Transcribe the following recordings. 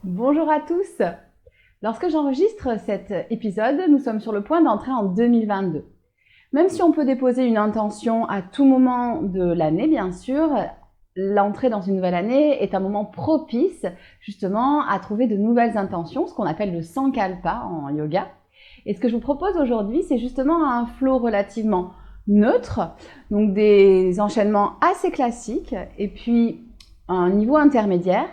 Bonjour à tous. Lorsque j'enregistre cet épisode, nous sommes sur le point d'entrer en 2022. Même si on peut déposer une intention à tout moment de l'année, bien sûr, l'entrée dans une nouvelle année est un moment propice justement à trouver de nouvelles intentions, ce qu'on appelle le sankalpa en yoga. Et ce que je vous propose aujourd'hui, c'est justement un flow relativement neutre, donc des enchaînements assez classiques et puis un niveau intermédiaire.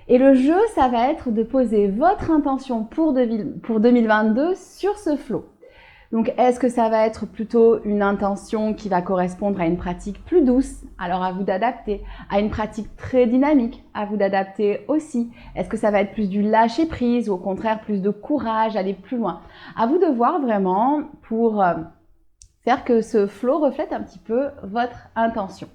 Et le jeu, ça va être de poser votre intention pour 2022 sur ce flow. Donc, est-ce que ça va être plutôt une intention qui va correspondre à une pratique plus douce? Alors, à vous d'adapter. À une pratique très dynamique, à vous d'adapter aussi. Est-ce que ça va être plus du lâcher prise ou au contraire plus de courage, aller plus loin? À vous de voir vraiment pour faire que ce flow reflète un petit peu votre intention.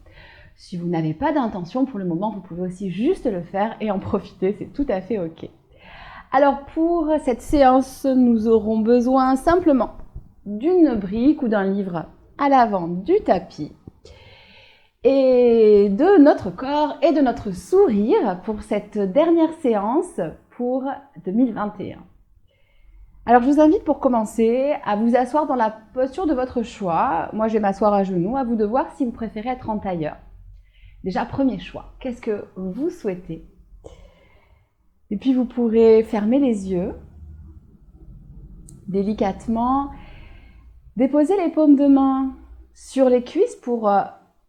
Si vous n'avez pas d'intention pour le moment, vous pouvez aussi juste le faire et en profiter, c'est tout à fait ok. Alors pour cette séance, nous aurons besoin simplement d'une brique ou d'un livre à l'avant du tapis et de notre corps et de notre sourire pour cette dernière séance pour 2021. Alors je vous invite pour commencer à vous asseoir dans la posture de votre choix. Moi je vais m'asseoir à genoux, à vous de voir si vous préférez être en tailleur. Déjà, premier choix, qu'est-ce que vous souhaitez? Et puis, vous pourrez fermer les yeux, délicatement, déposer les paumes de main sur les cuisses pour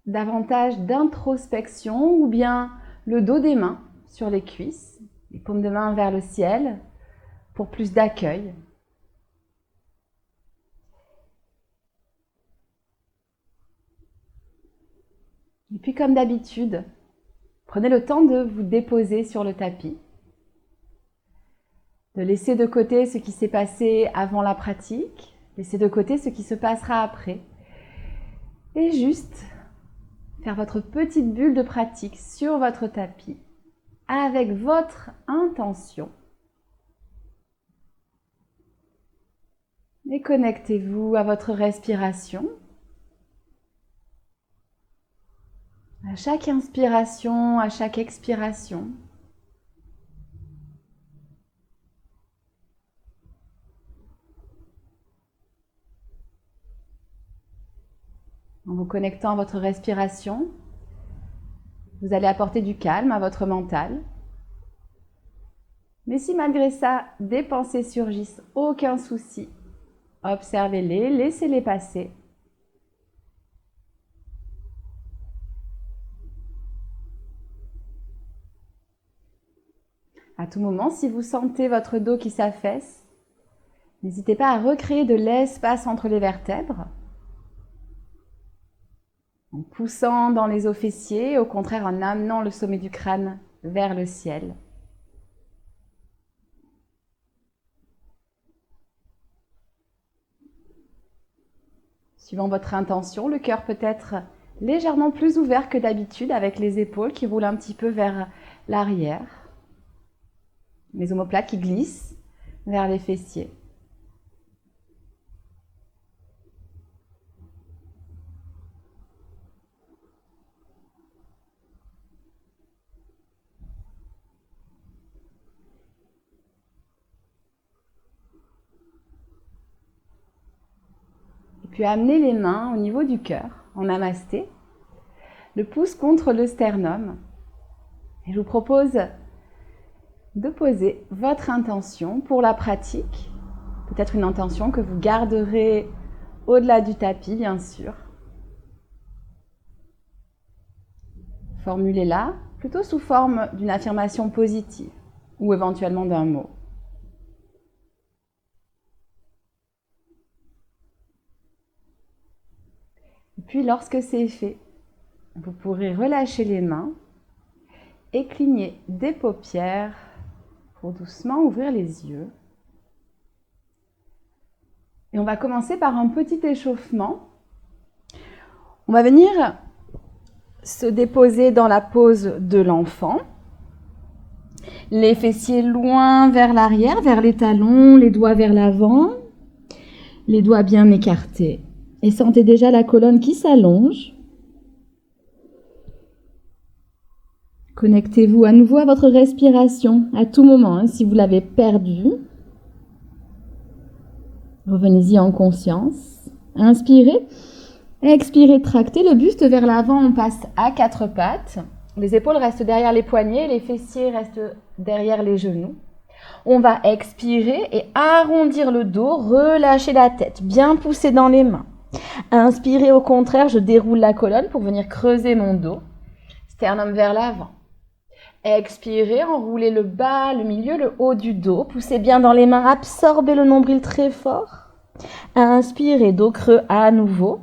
davantage d'introspection ou bien le dos des mains sur les cuisses, les paumes de main vers le ciel pour plus d'accueil. Et puis, comme d'habitude, prenez le temps de vous déposer sur le tapis, de laisser de côté ce qui s'est passé avant la pratique, laisser de côté ce qui se passera après, et juste faire votre petite bulle de pratique sur votre tapis avec votre intention. Et connectez-vous à votre respiration. À chaque inspiration, à chaque expiration. En vous connectant à votre respiration, vous allez apporter du calme à votre mental. Mais si malgré ça, des pensées surgissent, aucun souci. Observez-les, laissez-les passer. À tout moment, si vous sentez votre dos qui s'affaisse, n'hésitez pas à recréer de l'espace entre les vertèbres, en poussant dans les os fessiers, au contraire en amenant le sommet du crâne vers le ciel. Suivant votre intention, le cœur peut être légèrement plus ouvert que d'habitude avec les épaules qui roulent un petit peu vers l'arrière. Les omoplates qui glissent vers les fessiers. Et puis amenez les mains au niveau du cœur, en namasté, le pouce contre le sternum. Et je vous propose de poser votre intention pour la pratique, peut-être une intention que vous garderez au-delà du tapis, bien sûr. Formulez-la plutôt sous forme d'une affirmation positive ou éventuellement d'un mot. Et puis, lorsque c'est fait, vous pourrez relâcher les mains et cligner des paupières pour doucement ouvrir les yeux. Et on va commencer par un petit échauffement. On va venir se déposer dans la pose de l'enfant. Les fessiers loin vers l'arrière, vers les talons, les doigts vers l'avant, les doigts bien écartés. Et sentez déjà la colonne qui s'allonge. Connectez-vous à nouveau à votre respiration à tout moment, si vous l'avez perdue. Revenez-y en conscience. Inspirez. Expirez, tractez le buste vers l'avant, on passe à 4 pattes. Les épaules restent derrière les poignets, les fessiers restent derrière les genoux. On va expirer et arrondir le dos, relâcher la tête, bien pousser dans les mains. Inspirez, au contraire, je déroule la colonne pour venir creuser mon dos. Sternum vers l'avant. Expirez, enroulez le bas, le milieu, le haut du dos. Poussez bien dans les mains, absorbez le nombril très fort. Inspirez, dos creux à nouveau.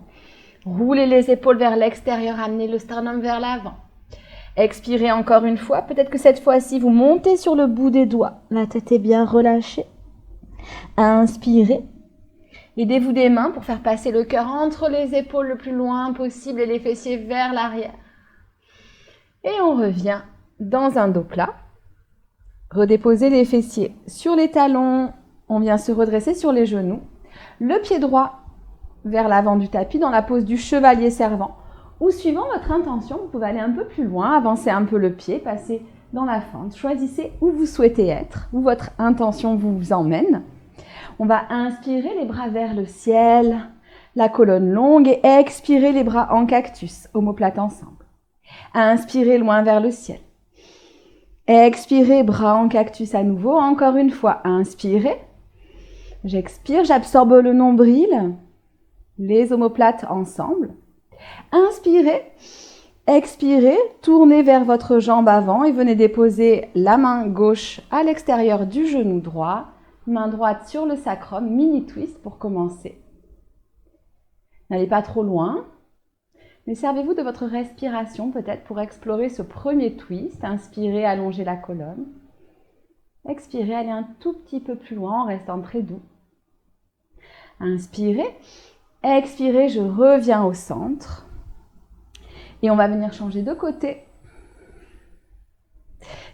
Roulez les épaules vers l'extérieur, amenez le sternum vers l'avant. Expirez encore une fois. Peut-être que cette fois-ci, vous montez sur le bout des doigts. La tête est bien relâchée. Inspirez. Aidez-vous des mains pour faire passer le cœur entre les épaules le plus loin possible et les fessiers vers l'arrière. Et on revient dans un dos plat. Redéposez les fessiers sur les talons. On vient se redresser sur les genoux. Le pied droit vers l'avant du tapis dans la pose du chevalier servant. Ou suivant votre intention, vous pouvez aller un peu plus loin, avancer un peu le pied, passer dans la fente. Choisissez où vous souhaitez être, où votre intention vous emmène. On va inspirer les bras vers le ciel, la colonne longue et expirer les bras en cactus, omoplate ensemble. Inspirez loin vers le ciel. Expirez, bras en cactus à nouveau. Encore une fois, inspirez. J'expire, j'absorbe le nombril, les omoplates ensemble. Inspirez, expirez, tournez vers votre jambe avant et venez déposer la main gauche à l'extérieur du genou droit. Main droite sur le sacrum, mini twist pour commencer. N'allez pas trop loin, mais servez-vous de votre respiration peut-être pour explorer ce premier twist. Inspirez, allongez la colonne. Expirez, allez un tout petit peu plus loin en restant très doux. Inspirez, expirez, je reviens au centre. Et on va venir changer de côté.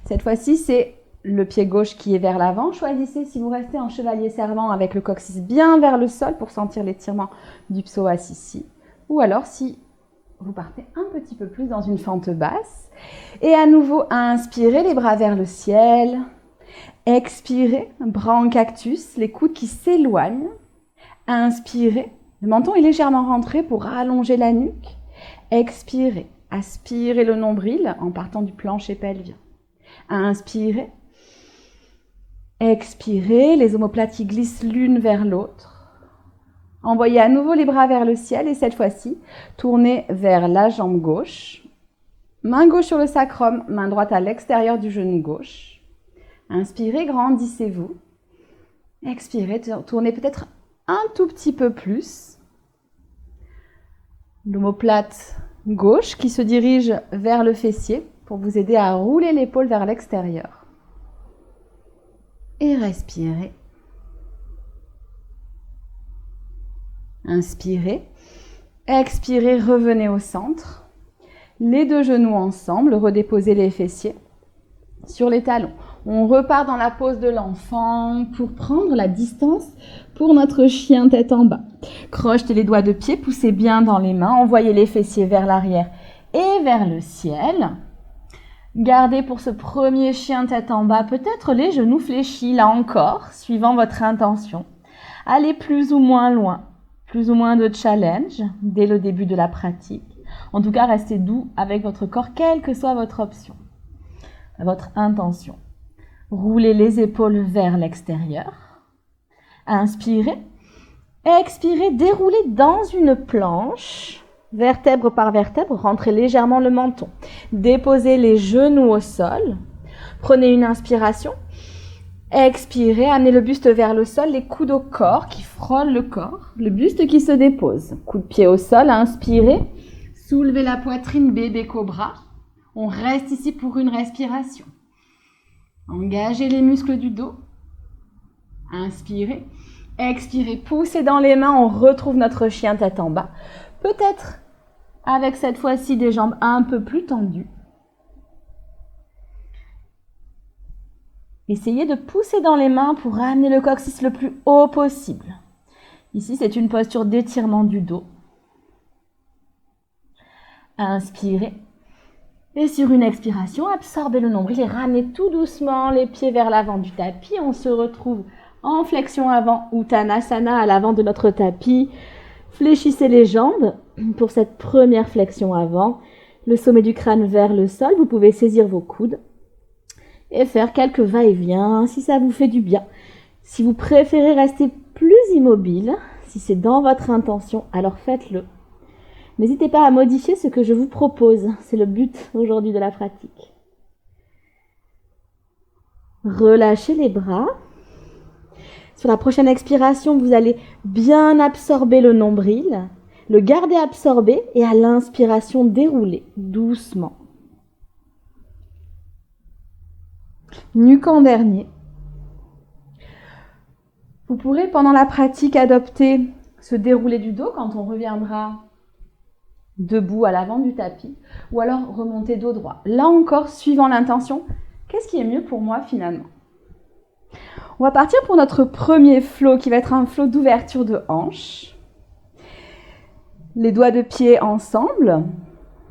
Cette fois-ci, c'est le pied gauche qui est vers l'avant. Choisissez si vous restez en chevalier servant avec le coccyx bien vers le sol pour sentir l'étirement du psoas ici. Ou alors si vous partez un petit peu plus dans une fente basse. Et à nouveau, inspirez, les bras vers le ciel. Expirez, bras en cactus, les coudes qui s'éloignent. Inspirez, le menton est légèrement rentré pour allonger la nuque. Expirez, aspirez le nombril en partant du plancher pelvien. Inspirez. Expirez, les omoplates qui glissent l'une vers l'autre. Envoyez à nouveau les bras vers le ciel et cette fois-ci, tournez vers la jambe gauche. Main gauche sur le sacrum, main droite à l'extérieur du genou gauche. Inspirez, grandissez-vous. Expirez, tournez peut-être un tout petit peu plus. L'omoplate gauche qui se dirige vers le fessier pour vous aider à rouler l'épaule vers l'extérieur. Et respirez. Inspirez. Expirez, revenez au centre. Les deux genoux ensemble, redéposez les fessiers sur les talons. On repart dans la pose de l'enfant pour prendre la distance pour notre chien tête en bas. Crochetez les doigts de pied, poussez bien dans les mains, envoyez les fessiers vers l'arrière et vers le ciel. Gardez pour ce premier chien tête en bas peut-être les genoux fléchis, là encore, suivant votre intention. Allez plus ou moins loin, plus ou moins de challenge dès le début de la pratique. En tout cas, restez doux avec votre corps, quelle que soit votre option, votre intention. Roulez les épaules vers l'extérieur. Inspirez. Expirez, déroulez dans une planche. Vertèbre par vertèbre, rentrez légèrement le menton. Déposez les genoux au sol. Prenez une inspiration. Expirez, amenez le buste vers le sol, les coudes au corps qui frôlent le corps. Le buste qui se dépose. Coup de pied au sol, inspirez. Soulevez la poitrine, bébé cobra. On reste ici pour une respiration. Engagez les muscles du dos. Inspirez. Expirez, poussez dans les mains, on retrouve notre chien tête en bas. Peut-être avec cette fois-ci des jambes un peu plus tendues. Essayez de pousser dans les mains pour amener le coccyx le plus haut possible. Ici, c'est une posture d'étirement du dos. Inspirez. Et sur une expiration, absorbez le nombril et ramenez tout doucement les pieds vers l'avant du tapis. On se retrouve en flexion avant, Uttanasana, à l'avant de notre tapis. Fléchissez les jambes pour cette première flexion avant. Le sommet du crâne vers le sol. Vous pouvez saisir vos coudes et faire quelques va-et-vient si ça vous fait du bien. Si vous préférez rester plus immobile, si c'est dans votre intention, alors faites-le. N'hésitez pas à modifier ce que je vous propose. C'est le but aujourd'hui de la pratique. Relâchez les bras. Sur la prochaine expiration, vous allez bien absorber le nombril, le garder absorbé et à l'inspiration, dérouler doucement. Nuque en dernier. Vous pourrez pendant la pratique adopter ce déroulé du dos quand on reviendra debout à l'avant du tapis ou alors remonter dos droit. Là encore, suivant l'intention, qu'est-ce qui est mieux pour moi finalement? On va partir pour notre premier flow qui va être un flow d'ouverture de hanche. Les doigts de pied ensemble,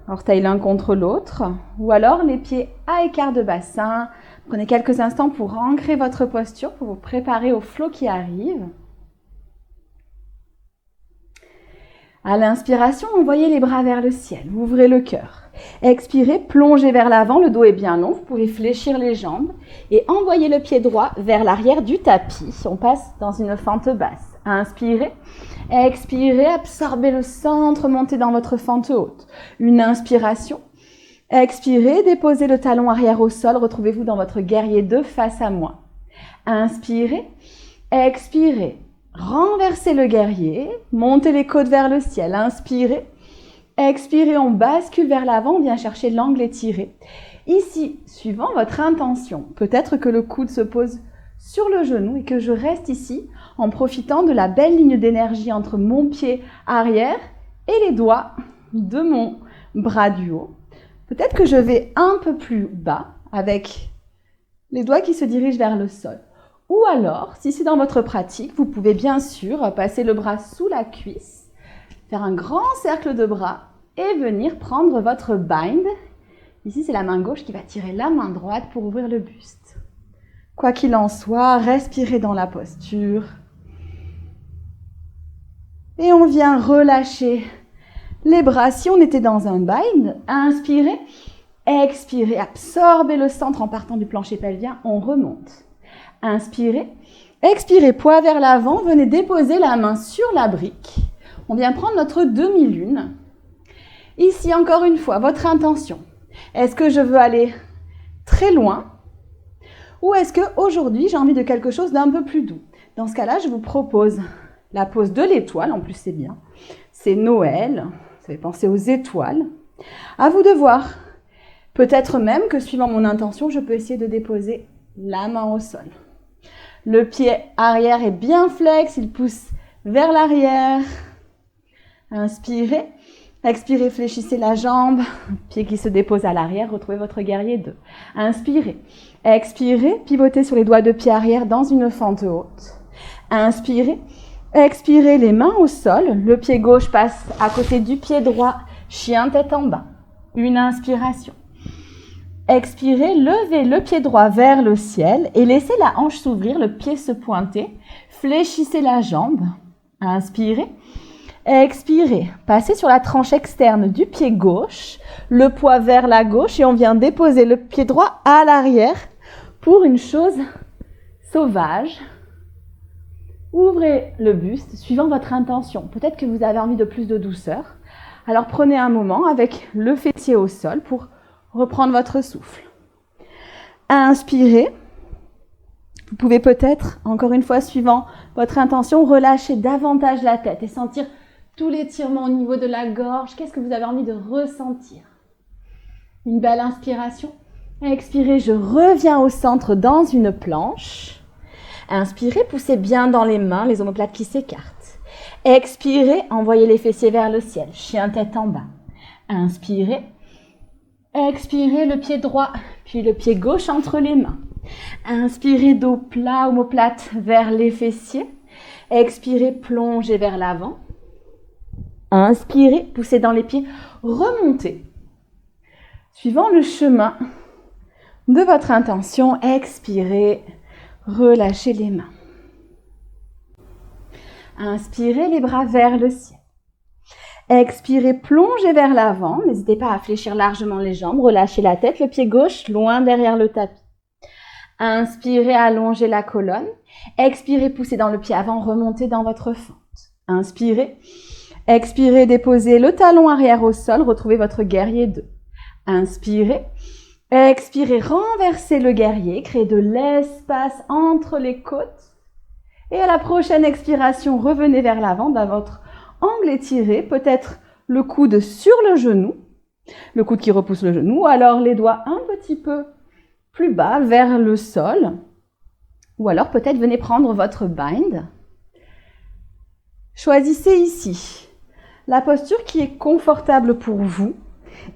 orteils l'un contre l'autre, ou alors les pieds à écart de bassin. Prenez quelques instants pour ancrer votre posture, pour vous préparer au flow qui arrive. À l'inspiration, envoyez les bras vers le ciel, ouvrez le cœur. Expirez, plongez vers l'avant, le dos est bien long, vous pouvez fléchir les jambes et envoyez le pied droit vers l'arrière du tapis. On passe dans une fente basse. Inspirez, expirez, absorbez le centre, montez dans votre fente haute. Une inspiration, expirez, déposez le talon arrière au sol, retrouvez-vous dans votre guerrier 2 face à moi. Inspirez, expirez, renversez le guerrier, montez les côtes vers le ciel, inspirez. Expirez, on bascule vers l'avant, on vient chercher l'angle étiré. Ici, suivant votre intention, peut-être que le coude se pose sur le genou et que je reste ici en profitant de la belle ligne d'énergie entre mon pied arrière et les doigts de mon bras du haut. Peut-être que je vais un peu plus bas avec les doigts qui se dirigent vers le sol. Ou alors, si c'est dans votre pratique, vous pouvez bien sûr passer le bras sous la cuisse, faire un grand cercle de bras et venir prendre votre bind. Ici, c'est la main gauche qui va tirer la main droite pour ouvrir le buste. Quoi qu'il en soit, respirez dans la posture. Et on vient relâcher les bras. Si on était dans un bind, inspirez, expirez, absorbez le centre en partant du plancher pelvien, on remonte. Inspirez, expirez, poids vers l'avant, venez déposer la main sur la brique. On vient prendre notre demi-lune. Ici, encore une fois, votre intention. Est-ce que je veux aller très loin ou est-ce qu'aujourd'hui, j'ai envie de quelque chose d'un peu plus doux? Dans ce cas-là, je vous propose la pose de l'étoile. En plus, c'est bien. C'est Noël. Ça fait penser aux étoiles. À vous de voir. Peut-être même que suivant mon intention, je peux essayer de déposer la main au sol. Le pied arrière est bien flex. Il pousse vers l'arrière. Inspirez. Expirez, fléchissez la jambe, pied qui se dépose à l'arrière, retrouvez votre guerrier 2. Inspirez, expirez, pivotez sur les doigts de pied arrière dans une fente haute. Inspirez, expirez, les mains au sol, le pied gauche passe à côté du pied droit, chien tête en bas. Une inspiration. Expirez, levez le pied droit vers le ciel et laissez la hanche s'ouvrir, le pied se pointer, fléchissez la jambe. Inspirez. Expirez, passez sur la tranche externe du pied gauche, le poids vers la gauche et on vient déposer le pied droit à l'arrière pour une chose sauvage. Ouvrez le buste suivant votre intention. Peut-être que vous avez envie de plus de douceur. Alors prenez un moment avec le fessier au sol pour reprendre votre souffle. Inspirez. Vous pouvez peut-être, encore une fois, suivant votre intention, relâcher davantage la tête et sentir tout l'étirement au niveau de la gorge. Qu'est-ce que vous avez envie de ressentir? Une belle inspiration. Expirez, je reviens au centre dans une planche. Inspirez, poussez bien dans les mains, les omoplates qui s'écartent. Expirez, envoyez les fessiers vers le ciel, chien tête en bas. Inspirez. Expirez, le pied droit, puis le pied gauche entre les mains. Inspirez, dos plat, omoplate vers les fessiers. Expirez, plongez vers l'avant. Inspirez, poussez dans les pieds, remontez. Suivant le chemin de votre intention, expirez, relâchez les mains. Inspirez les bras vers le ciel. Expirez, plongez vers l'avant. N'hésitez pas à fléchir largement les jambes. Relâchez la tête, le pied gauche loin derrière le tapis. Inspirez, allongez la colonne. Expirez, poussez dans le pied avant, remontez dans votre fente. Inspirez. Expirez, déposez le talon arrière au sol. Retrouvez votre guerrier 2. Inspirez. Expirez, renversez le guerrier. Créez de l'espace entre les côtes. Et à la prochaine expiration, revenez vers l'avant dans votre angle étiré, peut-être le coude sur le genou, le coude qui repousse le genou, alors les doigts un petit peu plus bas vers le sol, ou alors peut-être venez prendre votre bind. Choisissez ici la posture qui est confortable pour vous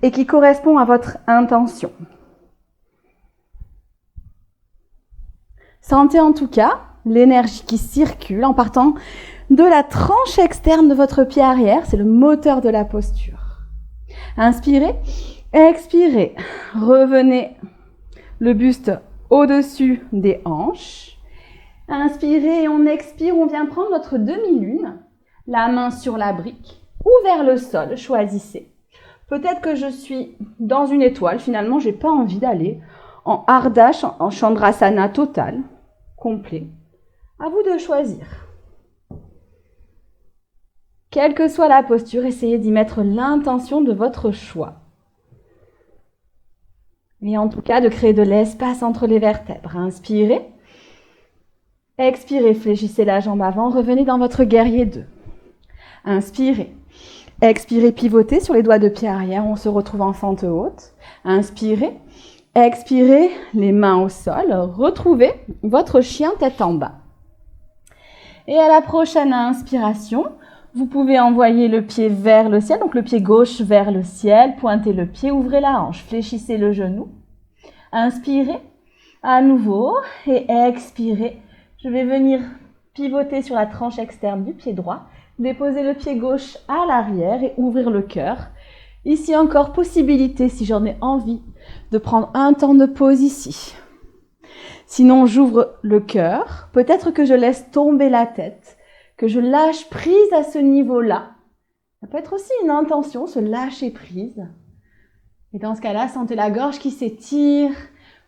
et qui correspond à votre intention. Sentez en tout cas l'énergie qui circule en partant de la tranche externe de votre pied arrière, c'est le moteur de la posture. Inspirez, expirez, revenez le buste au-dessus des hanches. Inspirez et on expire, on vient prendre notre demi-lune, la main sur la brique ou vers le sol, choisissez. Peut-être que je suis dans une étoile, finalement j'ai pas envie d'aller en Ardha, en Chandrasana total, complet. À vous de choisir. Quelle que soit la posture, essayez d'y mettre l'intention de votre choix. Et en tout cas, de créer de l'espace entre les vertèbres. Inspirez. Expirez, fléchissez la jambe avant, revenez dans votre guerrier 2. Inspirez. Expirez, pivotez sur les doigts de pied arrière, on se retrouve en fente haute. Inspirez. Expirez, les mains au sol, retrouvez votre chien tête en bas. Et à la prochaine inspiration, vous pouvez envoyer le pied vers le ciel, donc le pied gauche vers le ciel, pointez le pied, ouvrez la hanche, fléchissez le genou. Inspirez à nouveau et expirez. Je vais venir pivoter sur la tranche externe du pied droit, déposer le pied gauche à l'arrière et ouvrir le cœur. Ici encore, possibilité, si j'en ai envie, de prendre un temps de pause ici. Sinon, j'ouvre le cœur, peut-être que je laisse tomber la tête, que je lâche prise à ce niveau-là. Ça peut être aussi une intention, se lâcher prise. Et dans ce cas-là, sentez la gorge qui s'étire,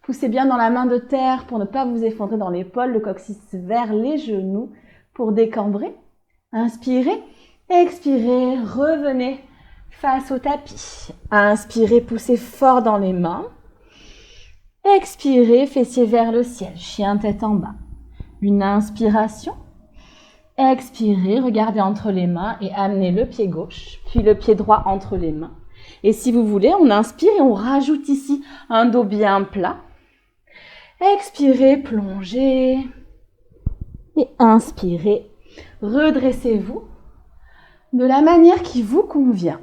poussez bien dans la main de terre pour ne pas vous effondrer dans l'épaule, le coccyx vers les genoux pour décambrer. Inspirez, expirez, revenez face au tapis. Inspirez, poussez fort dans les mains. Expirez, fessiers vers le ciel, chien tête en bas. Une inspiration. Expirez, regardez entre les mains et amenez le pied gauche, puis le pied droit entre les mains. Et si vous voulez, on inspire et on rajoute ici un dos bien plat. Expirez, plongez. Et inspirez, redressez-vous de la manière qui vous convient.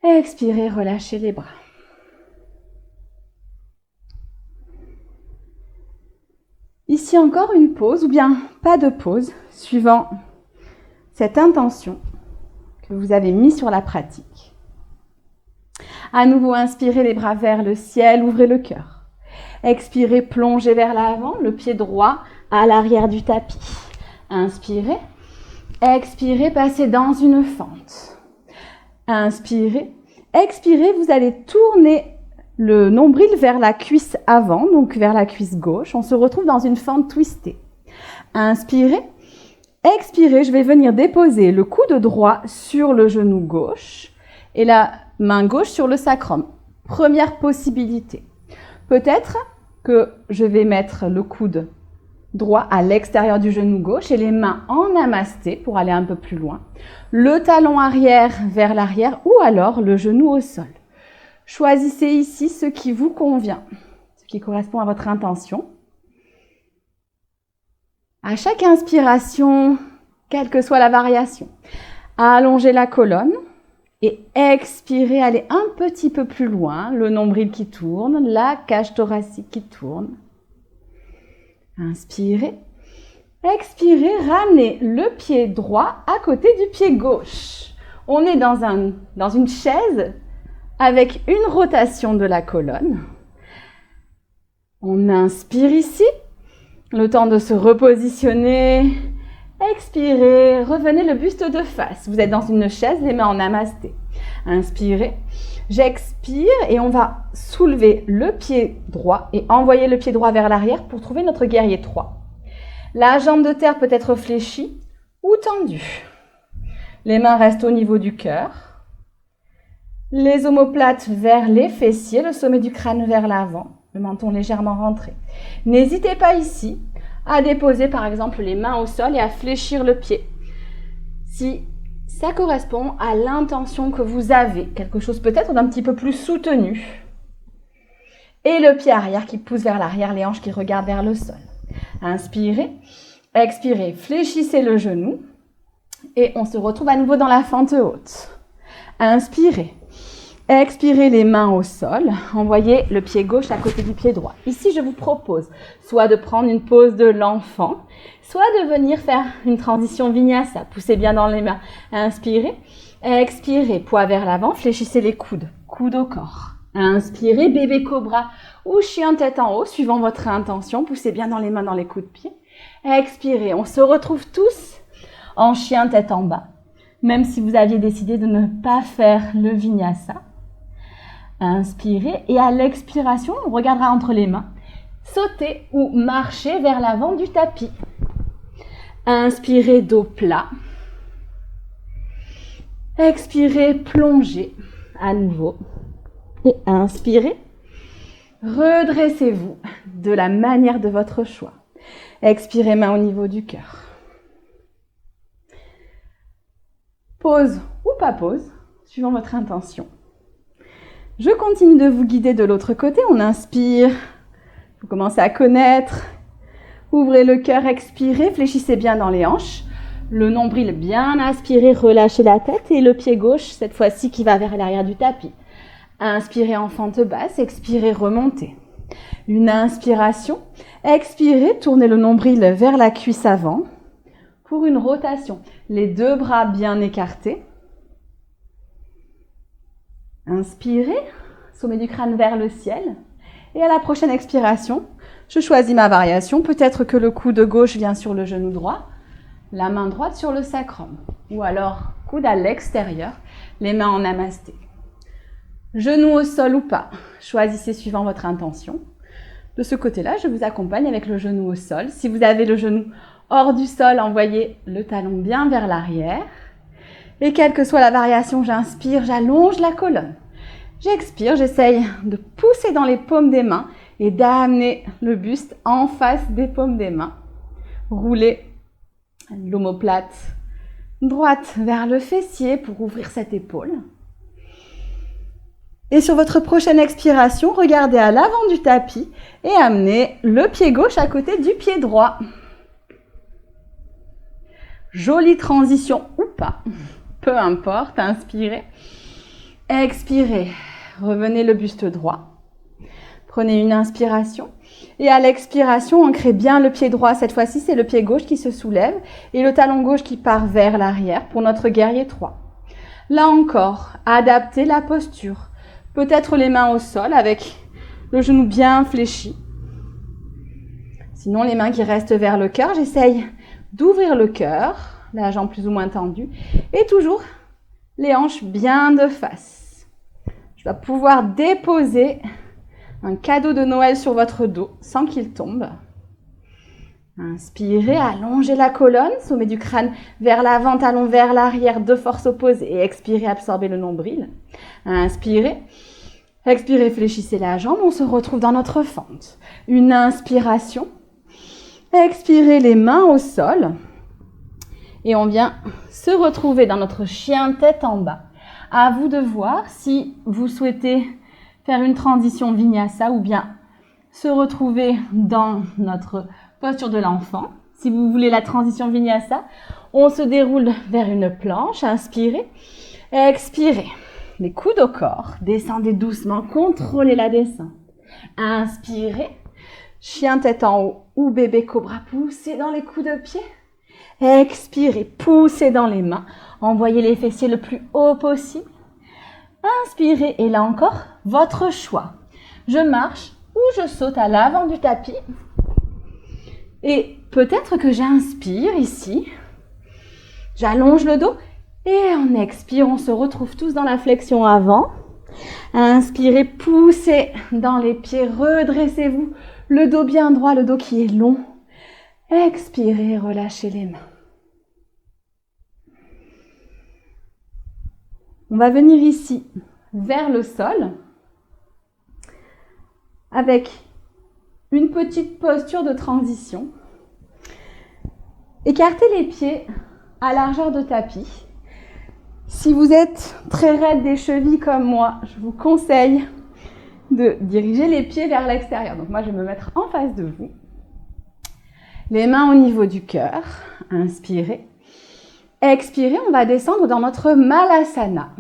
Expirez, relâchez les bras. Ici encore une pause ou bien pas de pause, suivant cette intention que vous avez mise sur la pratique. À nouveau, inspirez les bras vers le ciel, ouvrez le cœur. Expirez, plongez vers l'avant, le pied droit à l'arrière du tapis. Inspirez, expirez, passez dans une fente. Inspirez, expirez, vous allez tourner le nombril vers la cuisse avant, donc vers la cuisse gauche. On se retrouve dans une fente twistée. Inspirez, expirez, je vais venir déposer le coude droit sur le genou gauche et la main gauche sur le sacrum. Première possibilité. Peut-être que je vais mettre le coude droit à l'extérieur du genou gauche et les mains en namasté pour aller un peu plus loin. Le talon arrière vers l'arrière ou alors le genou au sol. Choisissez ici ce qui vous convient, ce qui correspond à votre intention. À chaque inspiration, quelle que soit la variation, allongez la colonne et expirez, allez un petit peu plus loin, le nombril qui tourne, la cage thoracique qui tourne. Inspirez, expirez, ramenez le pied droit à côté du pied gauche. On est dans une chaise avec une rotation de la colonne. On inspire ici, le temps de se repositionner. Expirez, revenez le buste de face. Vous êtes dans une chaise, les mains en namasté. Inspirez, j'expire et on va soulever le pied droit et envoyer le pied droit vers l'arrière pour trouver notre guerrier 3. La jambe de terre peut être fléchie ou tendue. Les mains restent au niveau du cœur. Les omoplates vers les fessiers, le sommet du crâne vers l'avant, le menton légèrement rentré. N'hésitez pas ici à déposer par exemple les mains au sol et à fléchir le pied. Si ça correspond à l'intention que vous avez, quelque chose peut-être d'un petit peu plus soutenu. Et le pied arrière qui pousse vers l'arrière, les hanches qui regardent vers le sol. Inspirez, expirez, fléchissez le genou et on se retrouve à nouveau dans la fente haute. Inspirez. Expirez les mains au sol, envoyez le pied gauche à côté du pied droit. Ici, je vous propose soit de prendre une pose de l'enfant, soit de venir faire une transition vinyasa. Poussez bien dans les mains. Inspirez, expirez, poids vers l'avant, fléchissez les coudes, coude au corps. Inspirez, bébé cobra ou chien tête en haut, suivant votre intention. Poussez bien dans les mains, dans les coups de pied. Expirez, on se retrouve tous en chien tête en bas. Même si vous aviez décidé de ne pas faire le vinyasa. Inspirez et à l'expiration, on regardera entre les mains. Sautez ou marchez vers l'avant du tapis. Inspirez, dos plat. Expirez, plongez à nouveau. Et inspirez, redressez-vous de la manière de votre choix. Expirez, main au niveau du cœur. Pause ou pas pause, suivant votre intention. Je continue de vous guider de l'autre côté. On inspire, vous commencez à connaître. Ouvrez le cœur, expirez, fléchissez bien dans les hanches. Le nombril bien aspiré, relâchez la tête et le pied gauche, cette fois-ci, qui va vers l'arrière du tapis. Inspirez en fente basse, expirez, remontez. Une inspiration, expirez, tournez le nombril vers la cuisse avant pour une rotation. Les deux bras bien écartés. Inspirez, sommet du crâne vers le ciel. Et à la prochaine expiration, je choisis ma variation. Peut-être que le coude gauche vient sur le genou droit, la main droite sur le sacrum. Ou alors, coude à l'extérieur, les mains en namasté. Genou au sol ou pas, choisissez suivant votre intention. De ce côté-là, je vous accompagne avec le genou au sol. Si vous avez le genou hors du sol, envoyez le talon bien vers l'arrière. Et quelle que soit la variation, j'inspire, j'allonge la colonne. J'expire, j'essaye de pousser dans les paumes des mains et d'amener le buste en face des paumes des mains. Roulez l'omoplate droite vers le fessier pour ouvrir cette épaule. Et sur votre prochaine expiration, regardez à l'avant du tapis et amenez le pied gauche à côté du pied droit. Jolie transition ou pas, peu importe, inspirez, expirez, revenez le buste droit. Prenez une inspiration et à l'expiration, ancrez bien le pied droit. Cette fois-ci, c'est le pied gauche qui se soulève et le talon gauche qui part vers l'arrière pour notre guerrier 3. Là encore, adaptez la posture. Peut-être les mains au sol avec le genou bien fléchi. Sinon, les mains qui restent vers le cœur, j'essaye d'ouvrir le cœur, la jambe plus ou moins tendue, et toujours les hanches bien de face. Je dois pouvoir déposer un cadeau de Noël sur votre dos sans qu'il tombe. Inspirez, allongez la colonne, sommet du crâne vers l'avant, talon vers l'arrière, de force opposée. Et expirez, absorbez le nombril. Inspirez, expirez, fléchissez la jambe, on se retrouve dans notre fente. Une inspiration, expirez les mains au sol. Et on vient se retrouver dans notre chien tête en bas. À vous de voir si vous souhaitez faire une transition vinyasa ou bien se retrouver dans notre posture de l'enfant. Si vous voulez la transition vinyasa, on se déroule vers une planche. Inspirez, expirez. Les coudes au corps, descendez doucement, contrôlez la descente. Inspirez, chien tête en haut ou bébé cobra, poussez dans les coups de pied. Expirez, poussez dans les mains, envoyez les fessiers le plus haut possible. Inspirez et là encore, votre choix. Je marche ou je saute à l'avant du tapis. Et peut-être que j'inspire ici. J'allonge le dos et en expire, on se retrouve tous dans la flexion avant. Inspirez, poussez dans les pieds, redressez-vous. Le dos bien droit, le dos qui est long. Expirez, relâchez les mains. On va venir ici, vers le sol, avec une petite posture de transition. Écartez les pieds à largeur de tapis. Si vous êtes très raide des chevilles comme moi, je vous conseille de diriger les pieds vers l'extérieur. Donc moi, je vais me mettre en face de vous. Les mains au niveau du cœur. Inspirez. Expirez, on va descendre dans notre Malasana.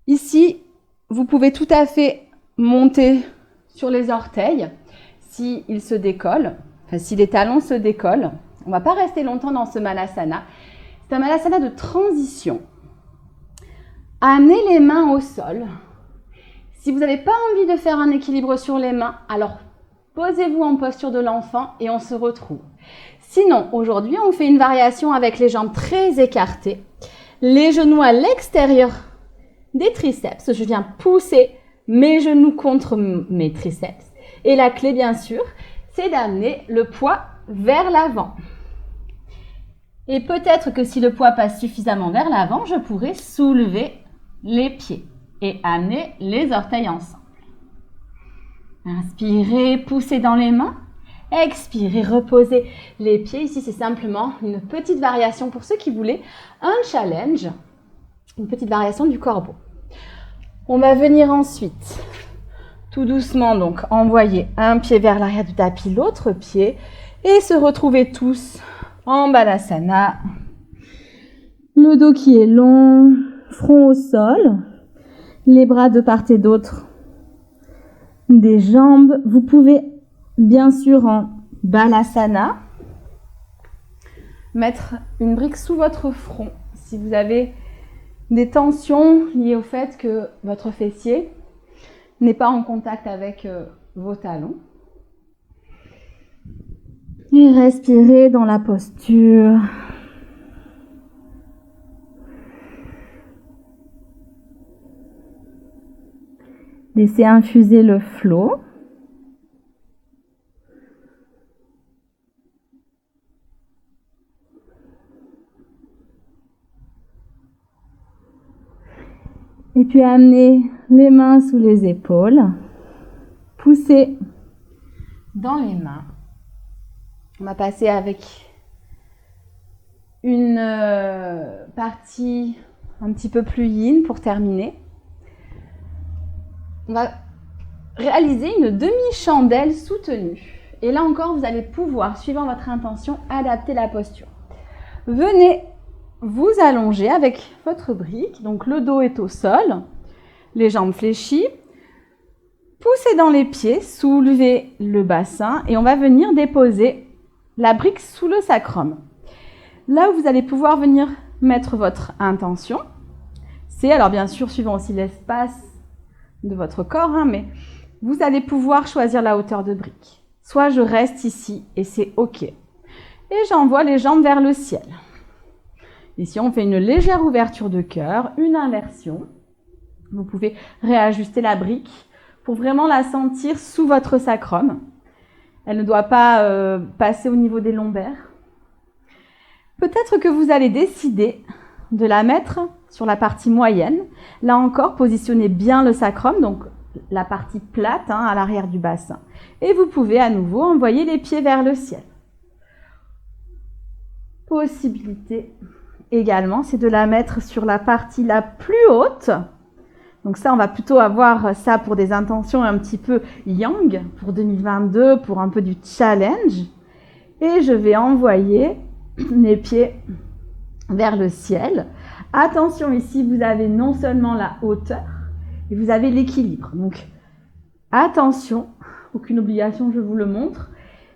Ici, vous pouvez tout à fait monter sur les orteils s'ils se décollent, enfin si les talons se décollent. On ne va pas rester longtemps dans ce Malasana. C'est un Malasana de transition. Amenez les mains au sol. Si vous n'avez pas envie de faire un équilibre sur les mains, alors posez-vous en posture de l'enfant et on se retrouve. Sinon, aujourd'hui, on fait une variation avec les jambes très écartées, les genoux à l'extérieur des triceps. Je viens pousser mes genoux contre mes triceps. Et la clé, bien sûr, c'est d'amener le poids vers l'avant. Et peut-être que si le poids passe suffisamment vers l'avant, je pourrais soulever les pieds et amener les orteils ensemble. Inspirez, poussez dans les mains. Expirez, reposez les pieds. Ici, c'est simplement une petite variation pour ceux qui voulaient un challenge, une petite variation du corbeau. On va venir ensuite, tout doucement, donc envoyer un pied vers l'arrière du tapis, l'autre pied, et se retrouver tous en Balasana. Le dos qui est long, front au sol, les bras de part et d'autre des jambes. Vous pouvez bien sûr en Balasana mettre une brique sous votre front si vous avez des tensions liées au fait que votre fessier n'est pas en contact avec vos talons. Et respirez dans la posture. Laissez infuser le flot. Et puis amenez les mains sous les épaules. Poussez dans les mains. On va passer avec une partie un petit peu plus yin pour terminer. On va réaliser une demi-chandelle soutenue. Et là encore, vous allez pouvoir, suivant votre intention, adapter la posture. Venez vous allonger avec votre brique. Donc le dos est au sol, les jambes fléchies. Poussez dans les pieds, soulevez le bassin et on va venir déposer la brique sous le sacrum. Là où vous allez pouvoir venir mettre votre intention, c'est, alors bien sûr, suivant aussi l'espace de votre corps, mais vous allez pouvoir choisir la hauteur de brique. Soit je reste ici et c'est OK. Et j'envoie les jambes vers le ciel. Ici, on fait une légère ouverture de cœur, une inversion. Vous pouvez réajuster la brique pour vraiment la sentir sous votre sacrum. Elle ne doit pas passer au niveau des lombaires. Peut-être que vous allez décider de la mettre sur la partie moyenne. Là encore, positionnez bien le sacrum, donc la partie plate à l'arrière du bassin. Et vous pouvez à nouveau envoyer les pieds vers le ciel. Possibilité également, c'est de la mettre sur la partie la plus haute. Donc ça, on va plutôt avoir ça pour des intentions un petit peu yang, pour 2022, pour un peu du challenge. Et je vais envoyer les pieds vers le ciel. Attention, ici, vous avez non seulement la hauteur, et vous avez l'équilibre. Donc, attention, aucune obligation, je vous le montre,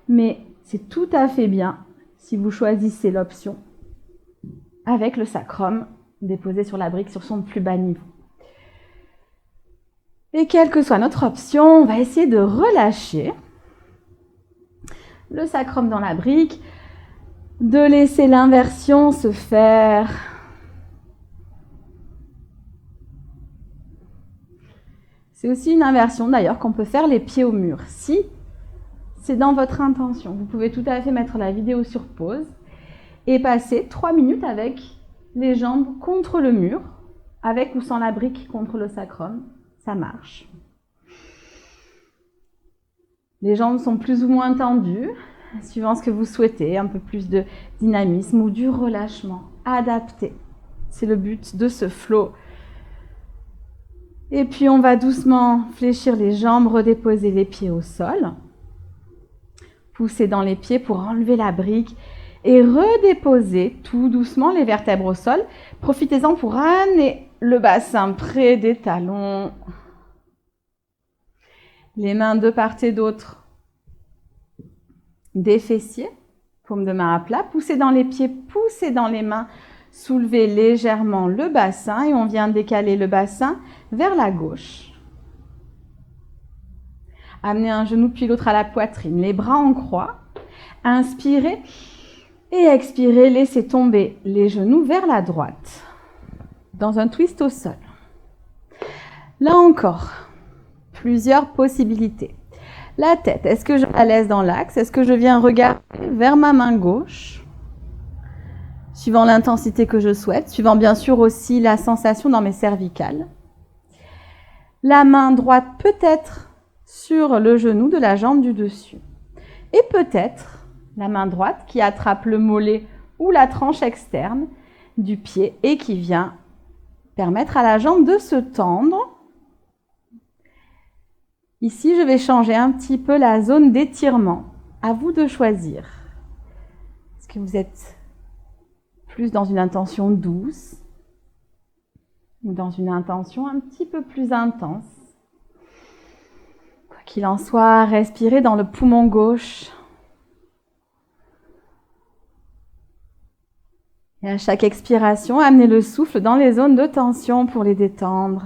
mais c'est tout à fait bien si vous choisissez l'option avec le sacrum déposer sur la brique sur son plus bas niveau. Et quelle que soit notre option, on va essayer de relâcher le sacrum dans la brique, de laisser l'inversion se faire. C'est aussi une inversion d'ailleurs qu'on peut faire les pieds au mur. Si c'est dans votre intention, vous pouvez tout à fait mettre la vidéo sur pause et passer 3 minutes avec les jambes contre le mur, avec ou sans la brique contre le sacrum. Ça marche. Les jambes sont plus ou moins tendues, suivant ce que vous souhaitez, un peu plus de dynamisme ou du relâchement adapté. C'est le but de ce flow. Et puis on va doucement fléchir les jambes, redéposer les pieds au sol, pousser dans les pieds pour enlever la brique et redéposer tout doucement les vertèbres au sol. Profitez-en pour amener le bassin près des talons. Les mains de part et d'autre des fessiers, paume de main à plat. Poussez dans les pieds, poussez dans les mains. Soulevez légèrement le bassin et on vient décaler le bassin vers la gauche. Amenez un genou puis l'autre à la poitrine, les bras en croix. Inspirez et expirez, laissez tomber les genoux vers la droite, dans un twist au sol. Là encore, plusieurs possibilités. La tête, est-ce que je la laisse dans l'axe? Est-ce que je viens regarder vers ma main gauche? Suivant l'intensité que je souhaite, suivant bien sûr aussi la sensation dans mes cervicales. La main droite peut-être sur le genou de la jambe du dessus. Et peut-être la main droite qui attrape le mollet ou la tranche externe du pied et qui vient permettre à la jambe de se tendre. Ici, je vais changer un petit peu la zone d'étirement. À vous de choisir. Est-ce que vous êtes plus dans une intention douce ou dans une intention un petit peu plus intense? Quoi qu'il en soit, respirez dans le poumon gauche. Et à chaque expiration, amenez le souffle dans les zones de tension pour les détendre.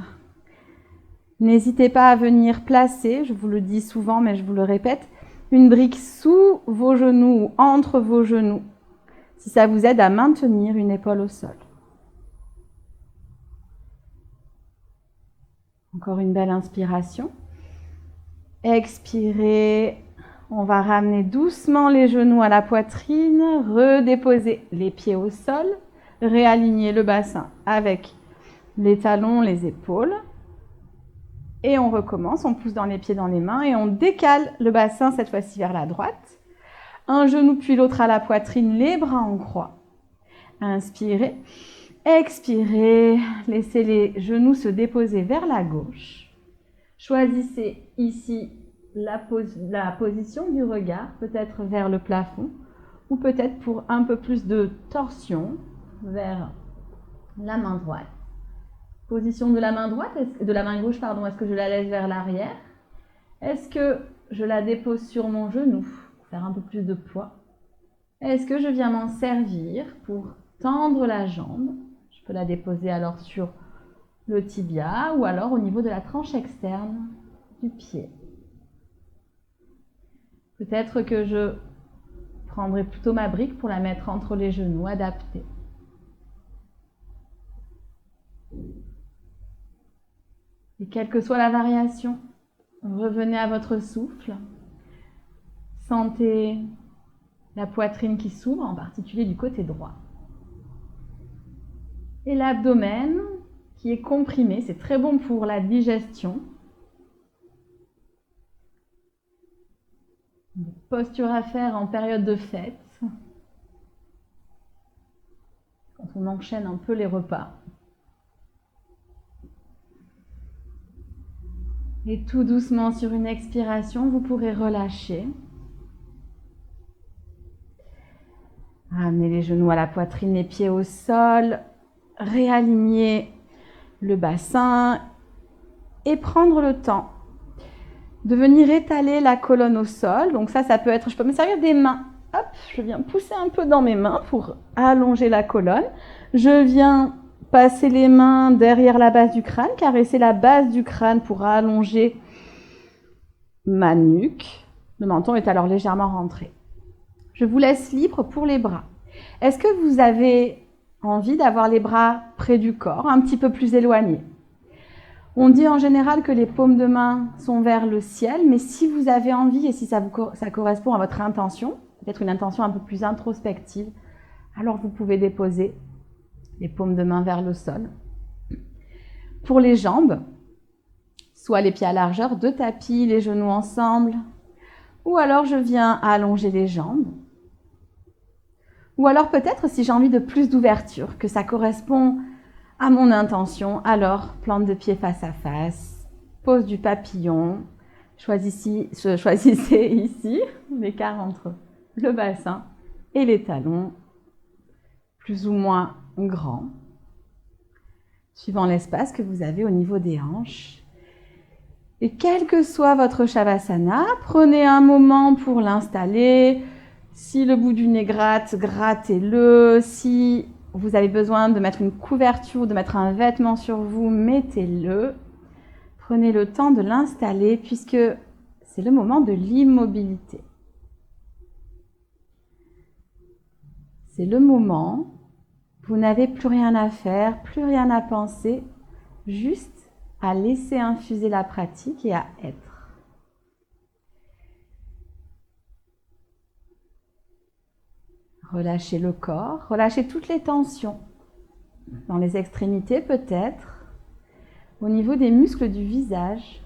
N'hésitez pas à venir placer, je vous le dis souvent mais je vous le répète, une brique sous vos genoux ou entre vos genoux, si ça vous aide à maintenir une épaule au sol. Encore une belle inspiration. Expirez, on va ramener doucement les genoux à la poitrine, redéposer les pieds au sol, réaligner le bassin avec les talons, les épaules. Et on recommence, on pousse dans les pieds, dans les mains et on décale le bassin cette fois-ci vers la droite. Un genou puis l'autre à la poitrine, les bras en croix. Inspirez, expirez, laissez les genoux se déposer vers la gauche. Choisissez ici la position du regard, peut-être vers le plafond ou peut-être pour un peu plus de torsion vers la main droite. Position de la main droite, de la main gauche, pardon, est-ce que je la laisse vers l'arrière? Est-ce que je la dépose sur mon genou pour faire un peu plus de poids? Est-ce que je viens m'en servir pour tendre la jambe? Je peux la déposer alors sur le tibia ou alors au niveau de la tranche externe du pied. Peut-être que je prendrai plutôt ma brique pour la mettre entre les genoux, adaptée. Et quelle que soit la variation, revenez à votre souffle. Sentez la poitrine qui s'ouvre, en particulier du côté droit. Et l'abdomen qui est comprimé, c'est très bon pour la digestion. Une posture à faire en période de fête, quand on enchaîne un peu les repas. Et tout doucement, sur une expiration, vous pourrez relâcher. Ramenez les genoux à la poitrine, les pieds au sol. Réaligner le bassin et prendre le temps de venir étaler la colonne au sol. Donc ça peut être, je peux me servir des mains. Hop, je viens pousser un peu dans mes mains pour allonger la colonne. Je viens Passez les mains derrière la base du crâne, caressez la base du crâne pour allonger ma nuque. Le menton est alors légèrement rentré. Je vous laisse libre pour les bras. Est-ce que vous avez envie d'avoir les bras près du corps, un petit peu plus éloignés? On dit en général que les paumes de main sont vers le ciel, mais si vous avez envie et si ça correspond à votre intention, peut-être une intention un peu plus introspective, alors vous pouvez déposer les paumes de main vers le sol. Pour les jambes, soit les pieds à largeur de tapis, les genoux ensemble, ou alors je viens allonger les jambes. Ou alors peut-être si j'ai envie de plus d'ouverture, que ça correspond à mon intention, alors plante de pied face à face, pose du papillon, choisissez ici l'écart entre le bassin et les talons, plus ou moins grand, suivant l'espace que vous avez au niveau des hanches. Et quel que soit votre Shavasana, prenez un moment pour l'installer. Si le bout du nez gratte, grattez-le. Si vous avez besoin de mettre une couverture, de mettre un vêtement sur vous, mettez-le. Prenez le temps de l'installer puisque c'est le moment de l'immobilité. C'est le moment où vous n'avez plus rien à faire, plus rien à penser, juste à laisser infuser la pratique et à être. Relâchez le corps, relâchez toutes les tensions, dans les extrémités peut-être, au niveau des muscles du visage.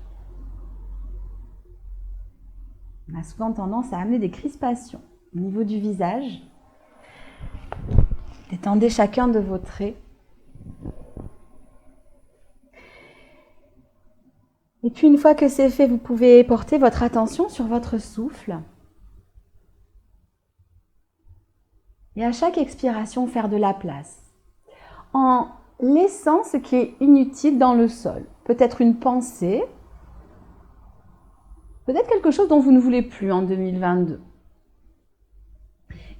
On a souvent tendance à amener des crispations au niveau du visage. Détendez chacun de vos traits. Et puis une fois que c'est fait, vous pouvez porter votre attention sur votre souffle. Et à chaque expiration, faire de la place. En laissant ce qui est inutile dans le sol. Peut-être une pensée, peut-être quelque chose dont vous ne voulez plus en 2022.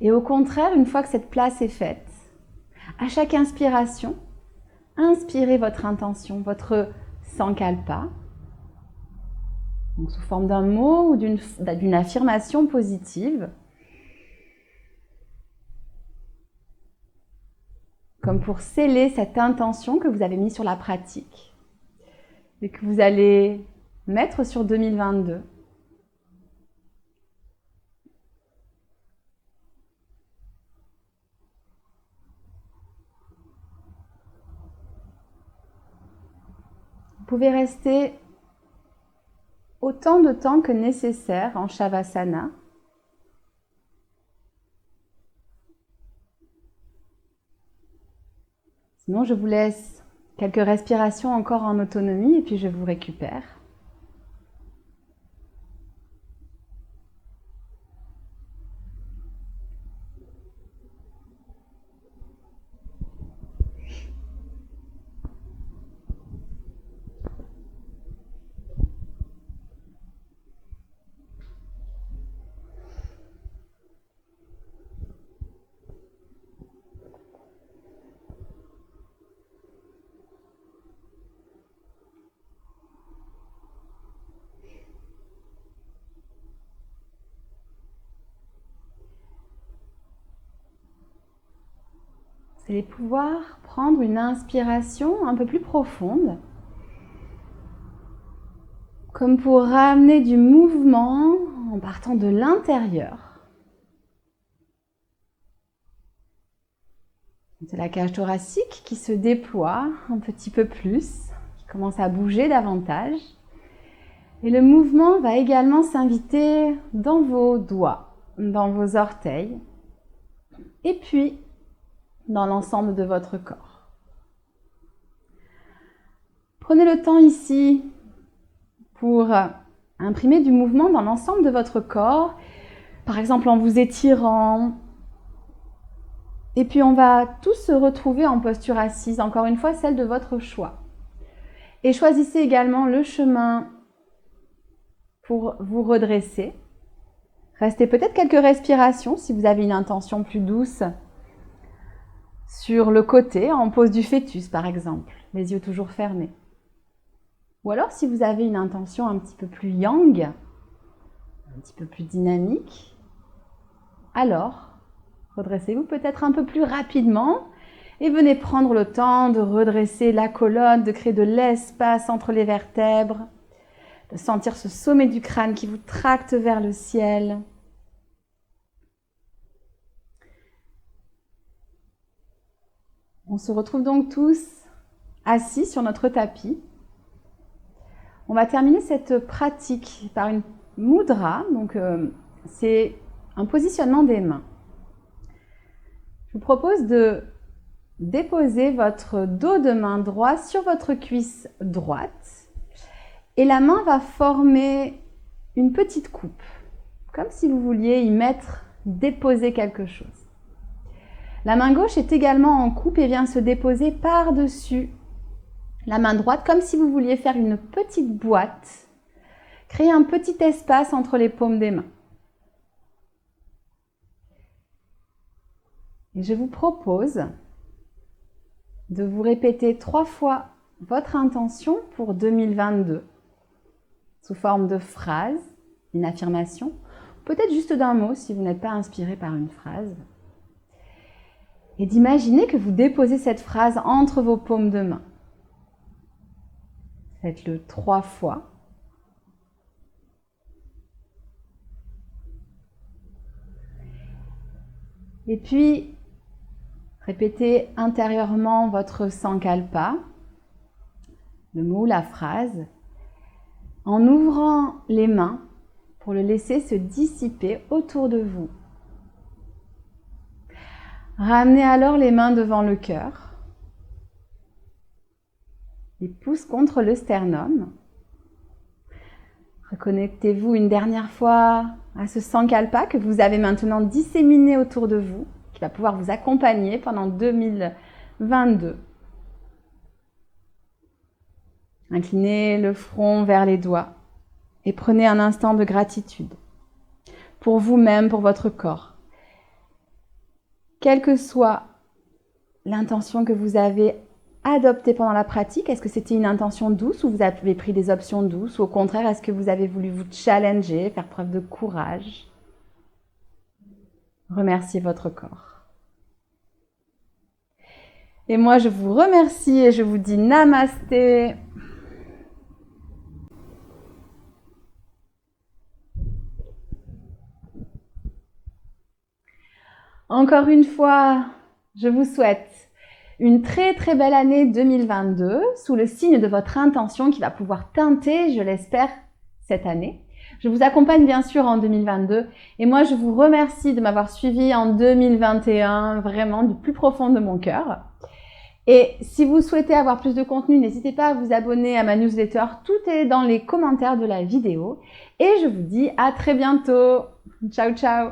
Et au contraire, une fois que cette place est faite, à chaque inspiration, inspirez votre intention, votre sankalpa, donc sous forme d'un mot ou d'une affirmation positive, comme pour sceller cette intention que vous avez mise sur la pratique et que vous allez mettre sur 2022. Vous pouvez rester autant de temps que nécessaire en Shavasana. Sinon, je vous laisse quelques respirations encore en autonomie et puis je vous récupère. Vous allez pouvoir prendre une inspiration un peu plus profonde, comme pour ramener du mouvement en partant de l'intérieur. C'est la cage thoracique qui se déploie un petit peu plus, qui commence à bouger davantage. Et le mouvement va également s'inviter dans vos doigts, dans vos orteils, et puis dans l'ensemble de votre corps. Prenez le temps ici pour imprimer du mouvement dans l'ensemble de votre corps, par exemple en vous étirant. Et puis on va tous se retrouver en posture assise, encore une fois celle de votre choix. Et choisissez également le chemin pour vous redresser. Restez peut-être quelques respirations si vous avez une intention plus douce sur le côté, en pose du fœtus par exemple, les yeux toujours fermés. Ou alors si vous avez une intention un petit peu plus yang, un petit peu plus dynamique, alors redressez-vous peut-être un peu plus rapidement et venez prendre le temps de redresser la colonne, de créer de l'espace entre les vertèbres, de sentir ce sommet du crâne qui vous tracte vers le ciel. On se retrouve donc tous assis sur notre tapis. On va terminer cette pratique par une mudra, donc c'est un positionnement des mains. Je vous propose de déposer votre dos de main droit sur votre cuisse droite et la main va former une petite coupe, comme si vous vouliez y déposer quelque chose. La main gauche est également en coupe et vient se déposer par-dessus la main droite, comme si vous vouliez faire une petite boîte, créer un petit espace entre les paumes des mains. Et je vous propose de vous répéter 3 fois votre intention pour 2022, sous forme de phrase, une affirmation, peut-être juste d'un mot si vous n'êtes pas inspiré par une phrase. Et d'imaginer que vous déposez cette phrase entre vos paumes de main. Faites-le 3 fois. Et puis, répétez intérieurement votre sankalpa, le mot ou la phrase, en ouvrant les mains pour le laisser se dissiper autour de vous. Ramenez alors les mains devant le cœur, les pouces contre le sternum. Reconnectez-vous une dernière fois à ce sankalpa que vous avez maintenant disséminé autour de vous, qui va pouvoir vous accompagner pendant 2022. Inclinez le front vers les doigts et prenez un instant de gratitude pour vous-même, pour votre corps. Quelle que soit l'intention que vous avez adoptée pendant la pratique, est-ce que c'était une intention douce ou vous avez pris des options douces, ou au contraire, est-ce que vous avez voulu vous challenger, faire preuve de courage? Remerciez votre corps. Et moi, je vous remercie et je vous dis namasté. Encore une fois, je vous souhaite une très très belle année 2022 sous le signe de votre intention qui va pouvoir teinter, je l'espère, cette année. Je vous accompagne bien sûr en 2022 et moi je vous remercie de m'avoir suivi en 2021, vraiment du plus profond de mon cœur. Et si vous souhaitez avoir plus de contenu, n'hésitez pas à vous abonner à ma newsletter, tout est dans les commentaires de la vidéo. Et je vous dis à très bientôt. Ciao ciao.